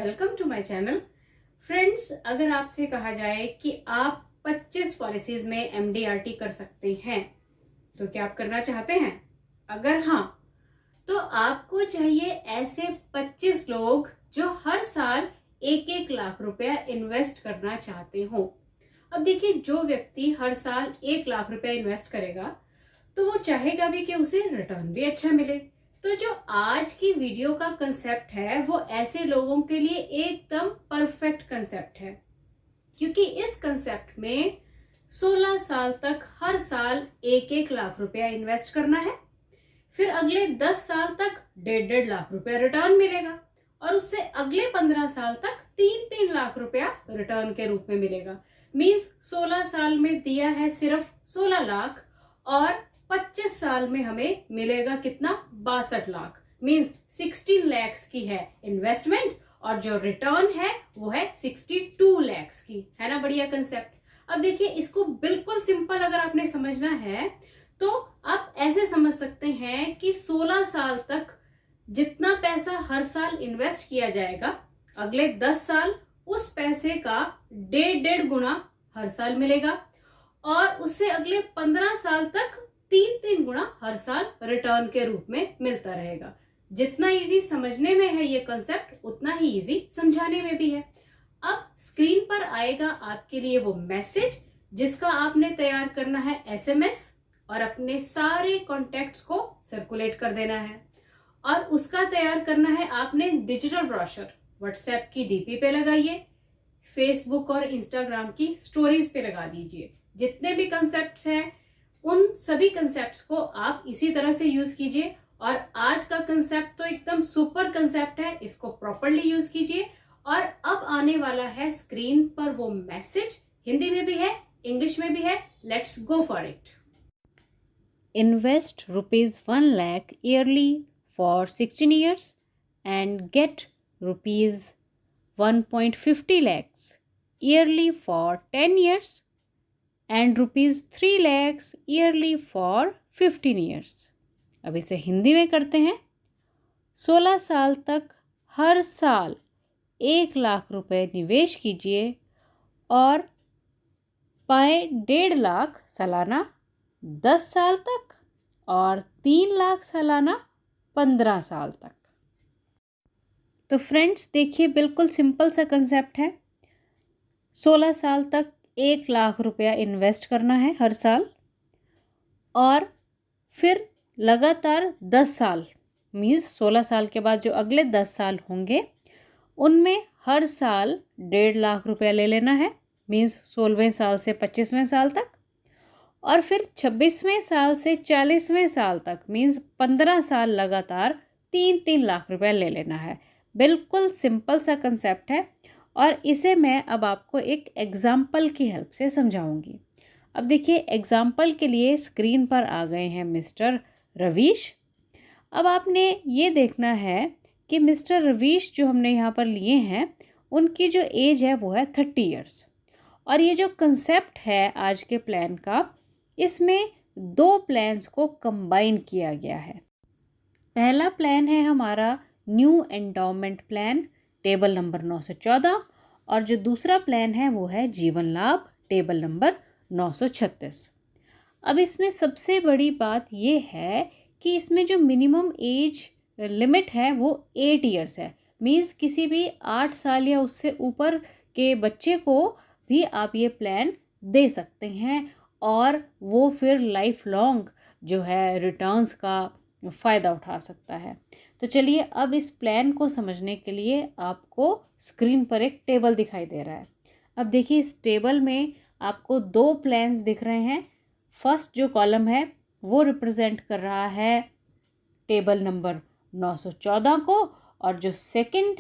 Welcome to my channel. Friends, अगर आपसे कहा जाए कि आप 25 पॉलिसीज में एमडीआरटी कर सकते हैं तो क्या आप करना चाहते हैं? अगर हाँ, तो आपको चाहिए ऐसे 25 लोग जो हर साल 1-1 लाख रुपया इन्वेस्ट करना चाहते हो। अब देखिए, जो व्यक्ति हर साल 1 लाख रुपया इन्वेस्ट करेगा तो वो चाहेगा भी कि उसे रिटर्न भी अच्छा मिले। तो जो आज की वीडियो का कंसेप्ट है वो ऐसे लोगों के लिए एकदम परफेक्ट कंसेप्ट है, क्योंकि इस कंसेप्ट में 16 साल तक हर साल 1-1 लाख रुपया इन्वेस्ट करना है, फिर अगले 10 साल तक 1.5 लाख रुपया रिटर्न मिलेगा और उससे अगले 15 साल तक 3-3 लाख रुपया रिटर्न के रूप में मिलेगा। मींस 16 साल में दिया है सिर्फ 16 लाख और 25 साल में हमें मिलेगा कितना? 62 लाख। मींस 16 लैक्स की है इन्वेस्टमेंट और जो रिटर्न है वो है 62 लैक्स की। है ना बढ़िया कंसेप्ट? अब देखिए, इसको बिल्कुल सिंपल अगर आपने समझना है तो आप ऐसे समझ सकते हैं कि 16 साल तक जितना पैसा हर साल इन्वेस्ट किया जाएगा, अगले 10 साल उस पैसे का 1.5 गुना हर साल मिलेगा और उससे अगले 15 साल तक 3-3 गुना हर साल रिटर्न के रूप में मिलता रहेगा। जितना इजी समझने में है ये कंसेप्ट, उतना ही इजी समझाने में भी है। अब स्क्रीन पर आएगा आपके लिए वो मैसेज जिसका आपने तैयार करना है एसएमएस और अपने सारे कॉन्टेक्ट्स को सर्कुलेट कर देना है, और उसका तैयार करना है आपने डिजिटल ब्रोशर। व्हाट्सएप की डीपी पे लगाइए, फेसबुक और इंस्टाग्राम की स्टोरीज पे लगा दीजिए। जितने भी कंसेप्ट्स हैं उन सभी कंसेप्ट्स को आप इसी तरह से यूज कीजिए। और आज का कंसेप्ट तो एकदम सुपर कंसेप्ट है, इसको प्रॉपरली यूज कीजिए। और अब आने वाला है स्क्रीन पर वो मैसेज, हिंदी में भी है, इंग्लिश में भी है। Let's go for it. Invest rupees 1 lakh yearly for 16 years and get rupees 1.50 lakhs yearly for 10 years and rupees 3 lakhs yearly for 15 years। अब इसे हिंदी में करते हैं। 16 साल तक हर साल 1 लाख रुपए निवेश कीजिए और पाए 1.5 लाख सालाना 10 साल तक और 3 लाख सालाना 15 साल तक। तो फ्रेंड्स देखिए, बिल्कुल सिंपल सा कंसेप्ट है। 16 साल तक 1 लाख रुपया इन्वेस्ट करना है हर साल और फिर लगातार 10 साल, मीन्स 16 साल के बाद जो अगले 10 साल होंगे उनमें हर साल 1.5 लाख रुपया ले लेना है, मीन्स 16वें साल से 25वें साल तक, और फिर 26वें साल से 40वें साल तक, मीन्स 15 साल लगातार 3-3 लाख रुपया ले लेना है। बिल्कुल सिंपल सा कंसेप्ट है और इसे मैं अब आपको एक एग्जाम्पल की हेल्प से समझाऊंगी। अब देखिए, एग्जाम्पल के लिए स्क्रीन पर आ गए हैं मिस्टर रवीश। अब आपने ये देखना है कि मिस्टर रवीश जो हमने यहाँ पर लिए हैं उनकी जो एज है वो है 30 ईयर्स। और ये जो कंसेप्ट है आज के प्लान का, इसमें 2 प्लान्स को कंबाइन किया गया है। पहला प्लान है हमारा new endowment plan, table number 914, और जो दूसरा प्लान है वो है जीवन लाभ, टेबल नंबर 936। अब इसमें सबसे बड़ी बात ये है कि इसमें जो मिनिमम एज लिमिट है वो 8 ईयर्स है। मीन्स किसी भी 8 साल या उससे ऊपर के बच्चे को भी आप ये प्लान दे सकते हैं और वो फिर लाइफ लॉन्ग जो है रिटर्न्स का फ़ायदा उठा सकता है। तो चलिए, अब इस प्लान को समझने के लिए आपको स्क्रीन पर एक टेबल दिखाई दे रहा है। अब देखिए, इस टेबल में आपको 2 प्लान्स दिख रहे हैं। फर्स्ट जो कॉलम है वो रिप्रेजेंट कर रहा है टेबल नंबर 914 को, और जो सेकंड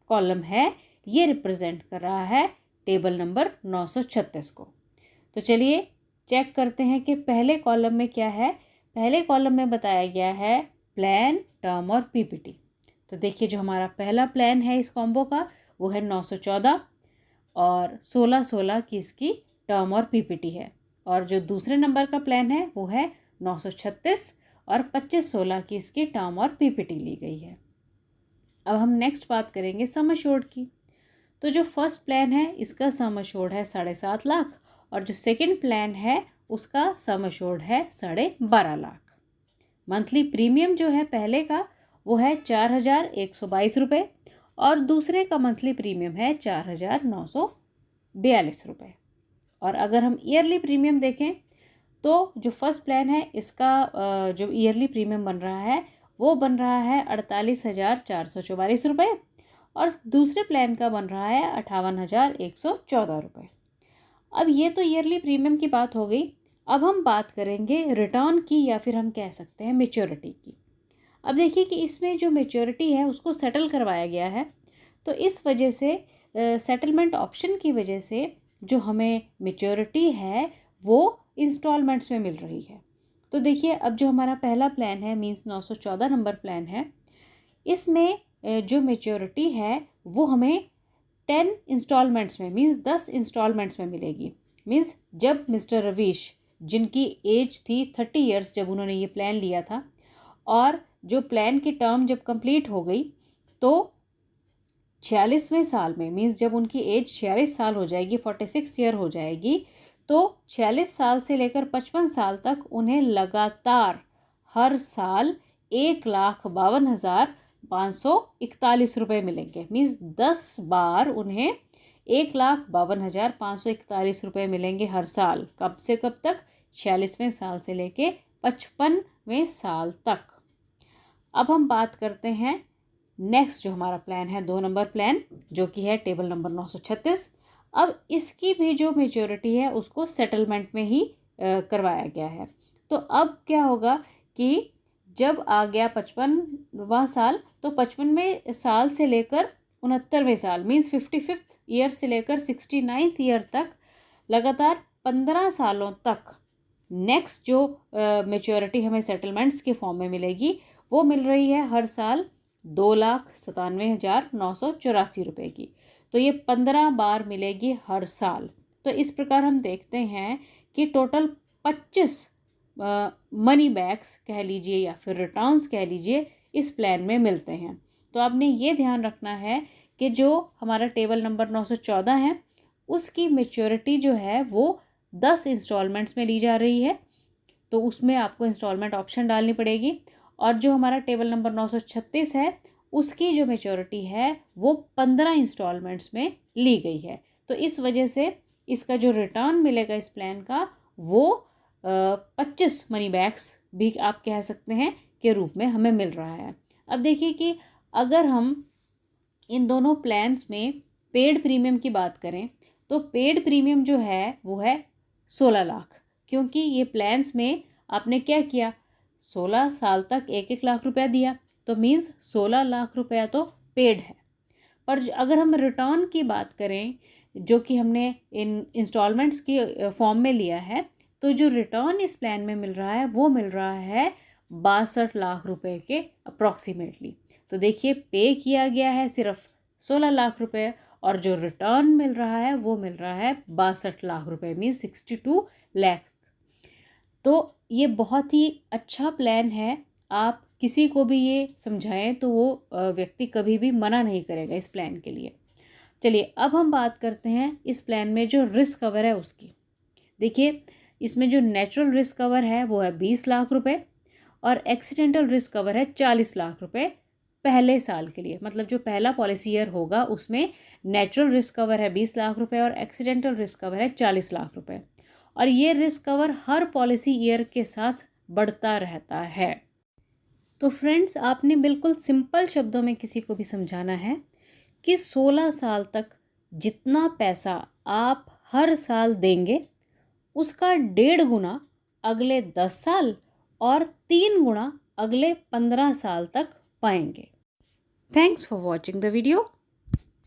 कॉलम है ये रिप्रेजेंट कर रहा है टेबल नंबर 936 को। तो चलिए चेक करते हैं कि पहले कॉलम में क्या है। पहले कॉलम में बताया गया है प्लान, टर्म और पीपीटी। तो देखिए, जो हमारा पहला प्लान है इस कॉम्बो का वो है 914 और 16-16 की इसकी टर्म और पीपीटी है, और जो दूसरे नंबर का प्लान है वो है 936 और 25-16 की इसकी टर्म और पीपीटी ली गई है। अब हम नेक्स्ट बात करेंगे सम एश्योर्ड की। तो जो फर्स्ट प्लान है इसका सम एश्योर्ड है 7.5 लाख और जो सेकंड प्लान है उसका सम एश्योर्ड है 12.5 लाख। मंथली प्रीमियम जो है पहले का वो है 4,122 रुपये और दूसरे का मंथली प्रीमियम है 4,942 रुपये। और अगर हम ईयरली प्रीमियम देखें तो जो फर्स्ट प्लान है इसका जो ईयरली प्रीमियम बन रहा है वो बन रहा है 48,444 रुपये और दूसरे प्लान का बन रहा है 58,114 रुपये। अब ये तो ईयरली प्रीमियम की बात हो गई। अब हम बात करेंगे रिटर्न की या फिर हम कह सकते हैं मैच्योरिटी की। अब देखिए कि इसमें जो मैच्योरिटी है उसको सेटल करवाया गया है, तो इस वजह से सेटलमेंट ऑप्शन की वजह से जो हमें मैच्योरिटी है वो इंस्टॉलमेंट्स में मिल रही है। तो देखिए अब जो हमारा पहला प्लान है मीन्स 914 नंबर प्लान है, इसमें जो मैच्योरिटी है वो हमें 10 इंस्टॉलमेंट्स में मीन्स 10 इंस्टॉलमेंट्स में मिलेगी। मीन्स जब मिस्टर रवीश जिनकी एज थी 30 ईयर्स जब उन्होंने ये प्लान लिया था और जो प्लान की टर्म जब कंप्लीट हो गई तो 46वें साल में मीन्स जब उनकी एज 46 साल हो जाएगी, 46 ईयर हो जाएगी, तो 46 साल से लेकर 55 साल तक उन्हें लगातार हर साल 1,52,541 रुपये मिलेंगे। मीन्स 10 बार उन्हें 1,52,541 रुपये मिलेंगे हर साल। कब से कब तक? 46वें साल से लेके 55वें साल तक। अब हम बात करते हैं नेक्स्ट जो हमारा प्लान है 2 नंबर प्लान जो कि है टेबल नंबर 936। अब इसकी भी जो मैच्योरिटी है उसको सेटलमेंट में ही करवाया गया है। तो अब क्या होगा कि जब आ गया 55वां साल तो 55वें साल से लेकर 69वें साल मीन्स 55th ईयर से लेकर 69th ईयर तक लगातार 15 सालों तक नेक्स्ट जो मैच्योरिटी हमें सेटलमेंट्स के फॉर्म में मिलेगी वो मिल रही है हर साल 2,97,984 रुपये की। तो ये 15 बार मिलेगी हर साल। तो इस प्रकार हम देखते हैं कि टोटल 25 मनी बैक्स कह लीजिए या फिर रिटर्न्स कह लीजिए इस प्लान में मिलते हैं। तो आपने ये ध्यान रखना है कि जो हमारा टेबल नंबर 914 है उसकी मैच्योरिटी जो है वो 10 इंस्टॉलमेंट्स में ली जा रही है, तो उसमें आपको इंस्टॉलमेंट ऑप्शन डालनी पड़ेगी। और जो हमारा टेबल नंबर 936 है उसकी जो मैच्योरिटी है वो 15 इंस्टॉलमेंट्स में ली गई है। तो इस वजह से इसका जो रिटर्न मिलेगा इस प्लान का वो 25 मनी बैक्स भी आप कह सकते हैं के रूप में हमें मिल रहा है। अब देखिए कि अगर हम इन दोनों प्लान्स में पेड प्रीमियम की बात करें तो पेड प्रीमियम जो है वो है 16 लाख, क्योंकि ये प्लान्स में आपने क्या किया 16 साल तक 1-1 लाख रुपया दिया, तो मीन्स 16 लाख रुपया तो पेड है। पर अगर हम रिटर्न की बात करें जो कि हमने इन इंस्टॉलमेंट्स के फॉर्म में लिया है, तो जो रिटर्न इस प्लान में मिल रहा है वो मिल रहा है 62 लाख रुपए के अप्रॉक्सीमेटली। तो देखिए पे किया गया है सिर्फ 16 लाख रुपए और जो रिटर्न मिल रहा है वो मिल रहा है 62 लाख रुपए मीन्स 62 लाख। तो ये बहुत ही अच्छा प्लान है। आप किसी को भी ये समझाएं तो वो व्यक्ति कभी भी मना नहीं करेगा इस प्लान के लिए। चलिए अब हम बात करते हैं इस प्लान में जो रिस्क कवर है उसकी। देखिए इसमें जो नेचुरल रिस्क कवर है वो है 20 लाख रुपए और एक्सीडेंटल रिस्क कवर है 40 लाख रुपए पहले साल के लिए। मतलब जो पहला पॉलिसी ईयर होगा उसमें नेचुरल रिस्क कवर है 20 लाख रुपए और एक्सीडेंटल रिस्क कवर है 40 लाख रुपए। और ये रिस्क कवर हर पॉलिसी ईयर के साथ बढ़ता रहता है। तो फ्रेंड्स आपने बिल्कुल सिंपल शब्दों में किसी को भी समझाना है कि 16 साल तक जितना पैसा आप हर साल देंगे उसका 1.5 गुना अगले 10 साल और 3 गुना अगले 15 साल तक पाएंगे। Thanks for watching the video.